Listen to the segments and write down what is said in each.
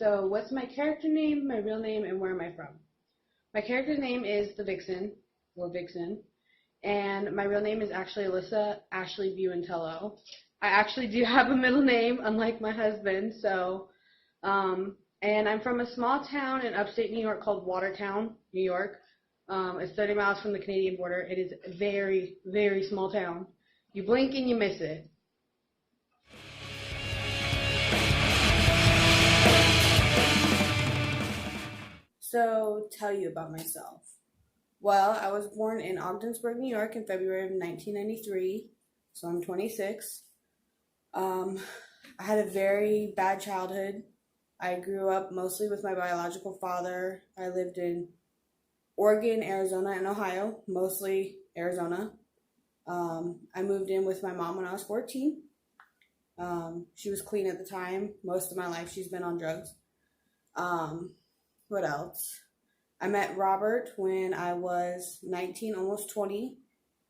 So what's my character name, my real name, and where am I from? My character's name is the Vixen, or Vixen, and my real name is actually Alyssa Ashley Buentello. I actually do have a middle name, unlike my husband, and I'm from a small town in upstate New York called Watertown, New York. It's 30 miles from the Canadian border. It is a very, very small town. You blink and you miss it. So, tell you about myself. Well, I was born in Ogdensburg, New York in February of 1993, so I'm 26. I had a very bad childhood. I grew up mostly with my biological father. I lived in Oregon, Arizona, and Ohio, mostly Arizona. I moved in with my mom when I was 14. She was clean at the time. Most of my life she's been on drugs. What else? I met Robert when I was 19, almost 20.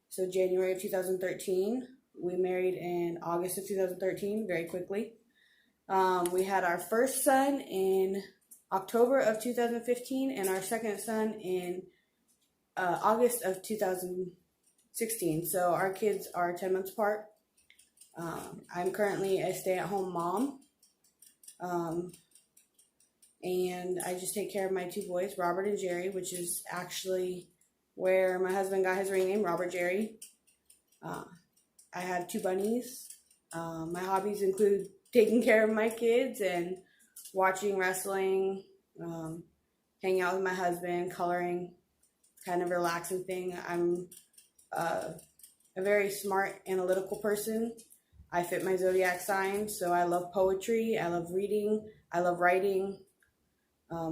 So January of 2013. We married in August of 2013, very quickly. We had our first son in October of 2015 and our second son in August of 2016. So our kids are 10 months apart. I'm currently a stay-at-home mom. And I just take care of my two boys, Robert and Jerry, which is actually where my husband got his ring name, Robert Jerry. I have two bunnies. My hobbies include taking care of my kids and watching wrestling, hanging out with my husband, coloring, kind of a relaxing thing. I'm a very smart, analytical person. I fit my zodiac sign, so I love poetry, I love reading, I love writing.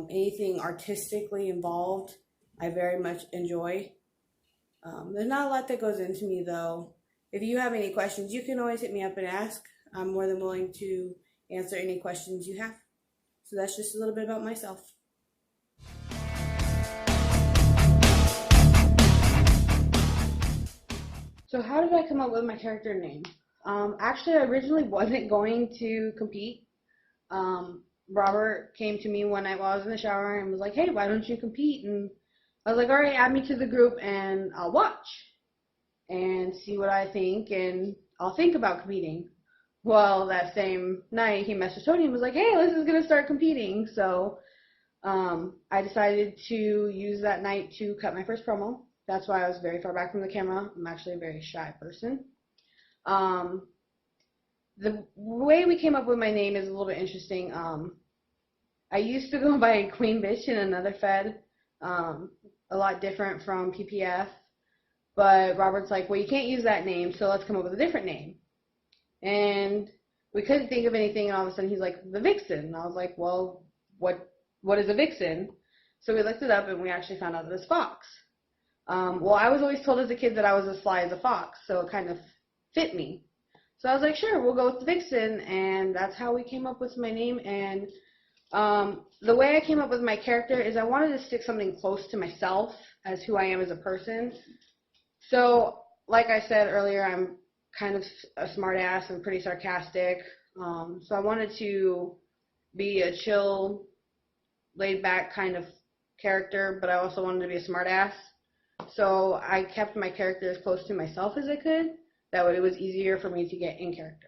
Anything artistically involved, I very much enjoy. There's not a lot that goes into me, though. If you have any questions, you can always hit me up and ask. I'm more than willing to answer any questions you have. So that's just a little bit about myself. So how did I come up with my character name? Actually, I originally wasn't going to compete. Robert came to me one night while I was in the shower and was like, hey, why don't you compete? And I was like, all right, add me to the group and I'll watch and see what I think, and I'll think about competing. Well, that same night, he messaged Tony and was like, hey, Alyssa's going to start competing. So I decided to use that night to cut my first promo. That's why I was very far back from the camera. I'm actually a very shy person. The way we came up with my name is a little bit interesting. I used to go by Queen Bitch in another fed, a lot different from PPF, but Robert's like, well, you can't use that name, so let's come up with a different name. And we couldn't think of anything, and all of a sudden he's like, the Vixen. And I was like, well, what is a Vixen? So we looked it up, and we actually found out that it's Fox. Well, I was always told as a kid that I was as sly as a fox, so it kind of fit me. So I was like, sure, we'll go with the Vixen, and that's how we came up with my name. And the way I came up with my character is I wanted to stick something close to myself as who I am as a person. So, like I said earlier, I'm kind of a smart ass and pretty sarcastic. So I wanted to be a chill, laid back kind of character, but I also wanted to be a smart ass. So I kept my character as close to myself as I could. That way it was easier for me to get in character.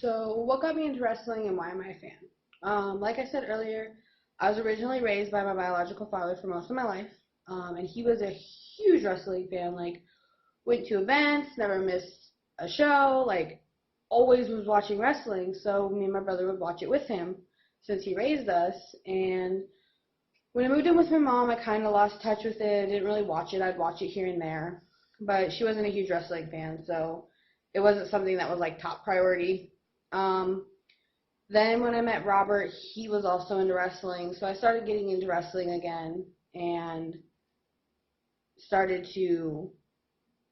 So what got me into wrestling and why am I a fan? Like I said earlier, I was originally raised by my biological father for most of my life. And he was a huge wrestling fan, like went to events, never missed a show, like always was watching wrestling. So me and my brother would watch it with him since he raised us. And when I moved in with my mom, I kind of lost touch with it. I didn't really watch it. I'd watch it here and there. But she wasn't a huge wrestling fan. So it wasn't something that was like top priority. Then when I met Robert, he was also into wrestling, so I started getting into wrestling again and started to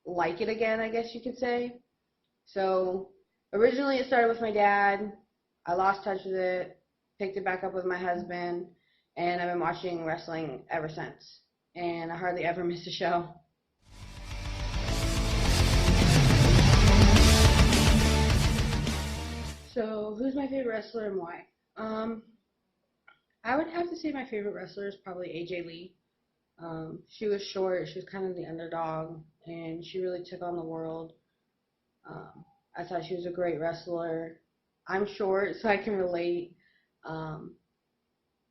like it again, I guess you could say. So originally it started with my dad. I lost touch with it, picked it back up with my husband, and I've been watching wrestling ever since. And I hardly ever miss a show. So who's my favorite wrestler and why? I would have to say my favorite wrestler is probably AJ Lee. She was short, she was kind of the underdog, and she really took on the world. I thought she was a great wrestler. I'm short, so I can relate. I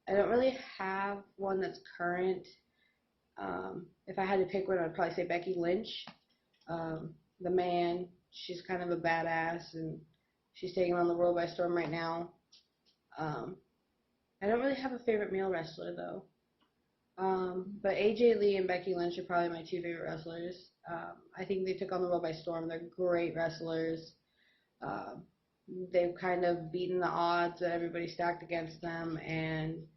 don't really have one that's current. If I had to pick one, I'd probably say Becky Lynch. The man, she's kind of a badass, and she's taking on the world by storm right now. I don't really have a favorite male wrestler, though. But AJ Lee and Becky Lynch are probably my two favorite wrestlers. I think they took on the world by storm. They're great wrestlers. They've kind of beaten the odds that everybody stacked against them, and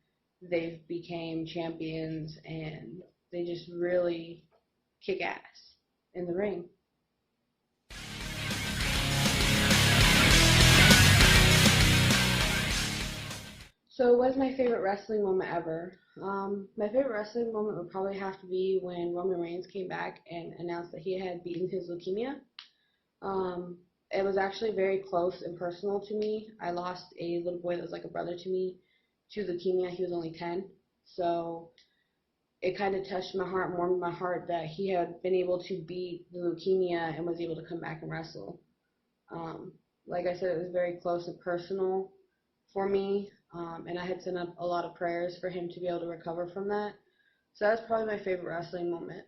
they've became champions, and they just really kick ass in the ring. So what is my favorite wrestling moment ever? My favorite wrestling moment would probably have to be when Roman Reigns came back and announced that he had beaten his leukemia. It was actually very close and personal to me. I lost a little boy that was like a brother to me to leukemia. He was only 10. So it kind of touched my heart, warmed my heart that he had been able to beat the leukemia and was able to come back and wrestle. Like I said, it was very close and personal for me, and I had sent up a lot of prayers for him to be able to recover from that. So that's probably my favorite wrestling moment.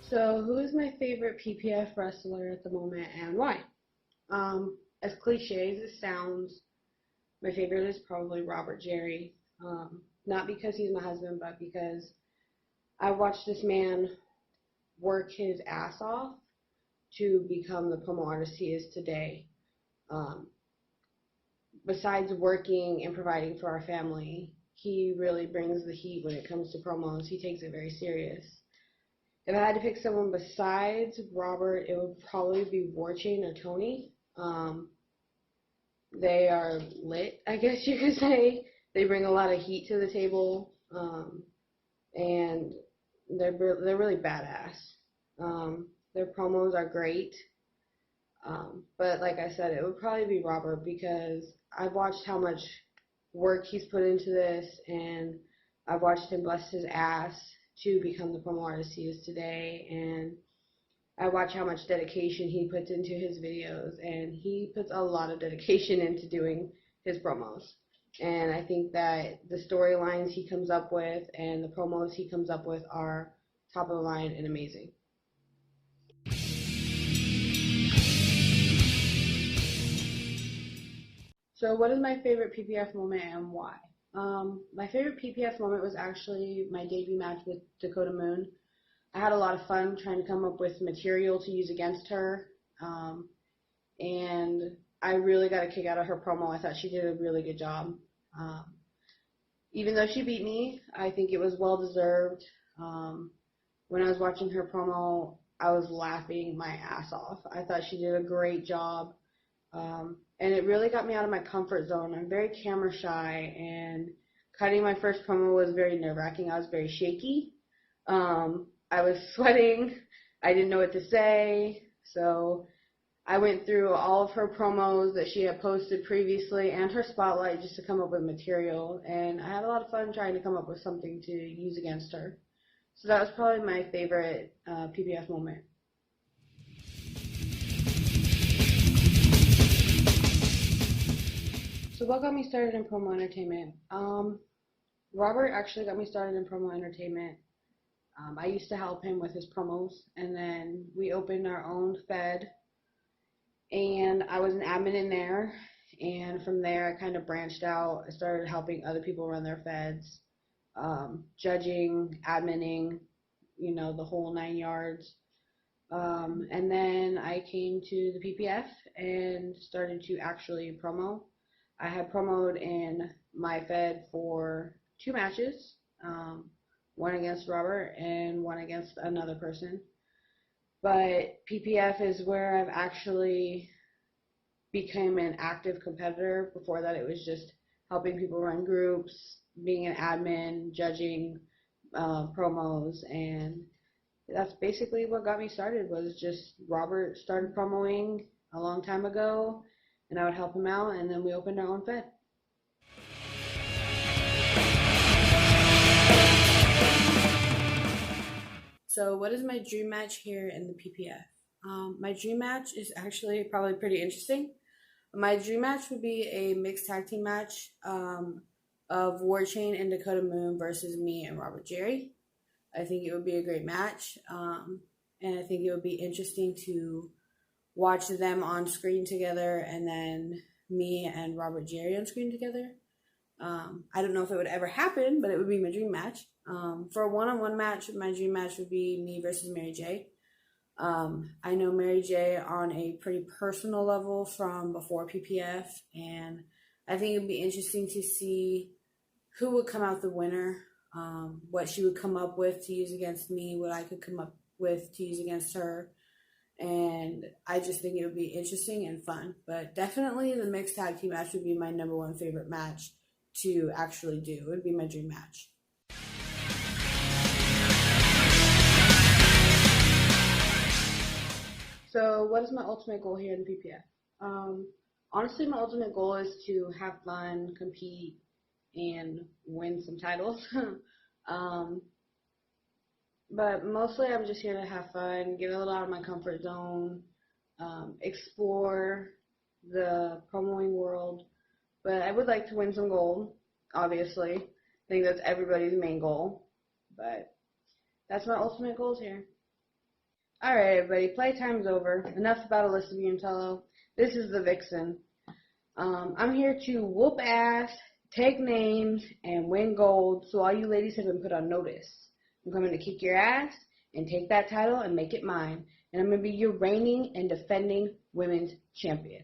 So who is my favorite PPF wrestler at the moment and why? As cliche as it sounds, my favorite is probably Robert Jerry. Not because he's my husband, but because I watched this man work his ass off to become the promo artist he is today. Besides working and providing for our family, he really brings the heat when it comes to promos. He takes it very serious. If I had to pick someone besides Robert, it would probably be Warchain or Tony. They are lit, I guess you could say. They bring a lot of heat to the table, and they're really badass. Their promos are great, but like I said, it would probably be Robert because I've watched how much work he's put into this, and I've watched him bust his ass to become the promo artist he is today, and I watch how much dedication he puts into his videos, and he puts a lot of dedication into doing his promos. And I think that the storylines he comes up with and the promos he comes up with are top of the line and amazing. So what is my favorite PPF moment and why? My favorite PPF moment was actually my debut match with Dakota Moon. I had a lot of fun trying to come up with material to use against her, and I really got a kick out of her promo. I thought she did a really good job. Even though she beat me, I think it was well deserved. When I was watching her promo, I was laughing my ass off. I thought she did a great job, and it really got me out of my comfort zone. I'm very camera shy, and cutting my first promo was very nerve-wracking. I was very shaky. I was sweating. I didn't know what to say. So I went through all of her promos that she had posted previously and her spotlight just to come up with material. And I had a lot of fun trying to come up with something to use against her. So that was probably my favorite PPF moment. So what got me started in promo entertainment? Robert actually got me started in promo entertainment. I used to help him with his promos, and then we opened our own Fed, and I was an admin in there, and from there I kind of branched out. I started helping other people run their Feds. judging, adminning, the whole 9 yards. And then I came to the PPF and started to actually promo. I had promoed in my Fed for 2 matches, one against Robert and one against another person. But PPF is where I've actually became an active competitor. Before that, it was just helping people run groups, being an admin, judging promos, and that's basically what got me started. Was just Robert started promoing a long time ago, and I would help him out, and then we opened our own Fed. So what is my dream match here in the PPF? My dream match is actually probably pretty interesting. My dream match would be a mixed tag team match of Warchain and Dakota Moon versus me and Robert Jerry. I think it would be a great match, and I think it would be interesting to watch them on screen together and then me and Robert Jerry on screen together. I don't know if it would ever happen, but it would be my dream match. For a one-on-one match, my dream match would be me versus Mary J. I know Mary J on a pretty personal level from before PPF, and I think it would be interesting to see who would come out the winner, what she would come up with to use against me, what I could come up with to use against her. And I just think it would be interesting and fun. But definitely the mixed tag team match would be my number one favorite match to actually do. It would be my dream match. So what is my ultimate goal here in the PPF? Honestly, my ultimate goal is to have fun, compete, and win some titles. But mostly I'm just here to have fun, get a little out of my comfort zone, explore the promoing world. But I would like to win some gold, obviously. I think that's everybody's main goal. But that's my ultimate goals here. Alright, everybody, playtime's over. Enough about Alyssa Biantello. This is the Vixen. I'm here to whoop ass, take names, and win gold, so all you ladies have been put on notice. I'm coming to kick your ass and take that title and make it mine. And I'm going to be your reigning and defending women's champion.